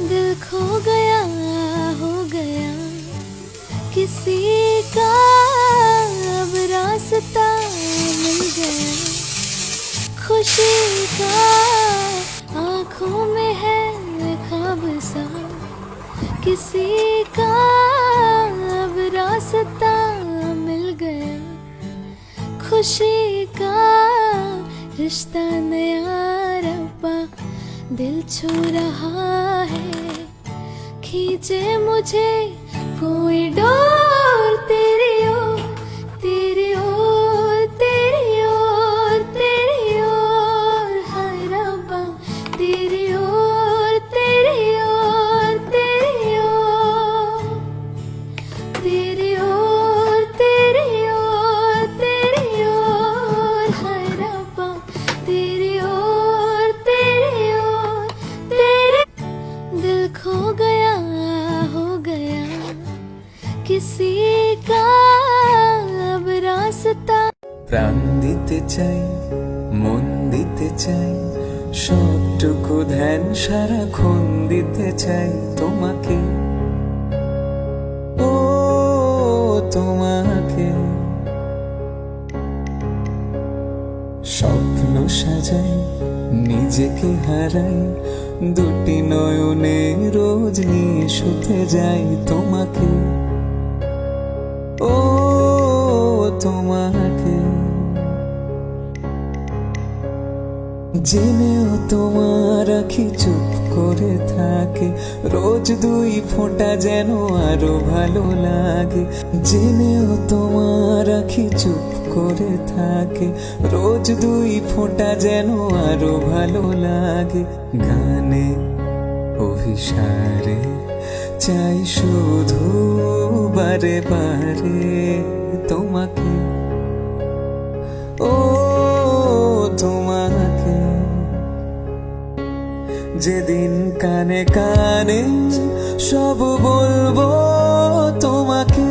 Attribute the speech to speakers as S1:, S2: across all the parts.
S1: दिल खो गया हो गया किसी का, अब रास्ता मिल गया खुशी का। आँखों में है ख्वाब सा किसी का, अब रास्ता मिल गया खुशी का। रिश्ता नया रब्बा दिल छू रहा है, खींचे मुझे कोई डोर तेरी ओर, तेरी ओर, तेरी ओर, तेरी ओर। हाय रब्बा तेरी ओर, तेरी ओर, तेरी ओर, तेरी ओर, तेरी ओर, तेरी ओर। हाय रब्बा तेरी ओर, तेरी ओर, तेरे। दिल खो गया हो गया किसी का, अब रास्ता।
S2: প্রাণ দিতে চাই, মন দিতে চাই, সবটুকু ধ্যান সারাক্ষণ দিতে চাই তোমাকে, ও তোমাকে। স্বপ্ন সাজাই, নিজেকে হারাই, দুটি নয়নে রোজ নিয়ে শুতে যাই তোমাকে, ও তোমাকে। জেনেও তোমার আখি চুপ করে থাকে, রোজ দুই ফোঁটা যেন আরো ভালো লাগে। জেনেও তোমার আখি চুপ করে থাকে, রোজ দুই ফোঁটা যেন আরো ভালো লাগে। গানে অভিসারে চাই শুধু বারে বারে তোমাকে, ও তোমাকে। যেদিন কানে কানে সব বলবো তোমাকে,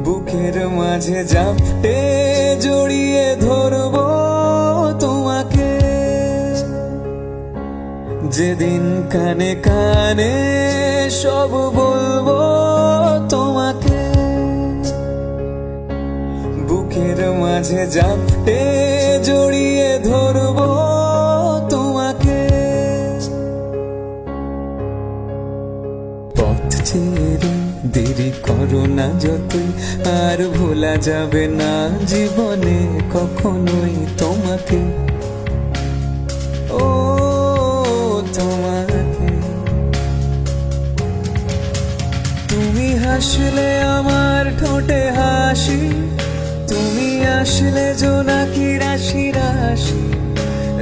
S2: বুকের মাঝে জাপটে জড়িয়ে ধরবো তোমাকে। যেদিন কানে কানে সব বলবো তোমাকে, বুকের মাঝে জাপটে জড়িয়ে ধরবো তোমাকে। পথ ছেড়ে দেরি করো না যতই, আর ভোলা যাবে না জীবনে কখনোই তোমাকে, ও তোমাকে। তুমি হাসলে আমার ঠোঁটে হাসি, তুমি আসলে জোনাকি রাশি রাশি,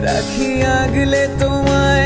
S2: রাখি আগলে তোমায়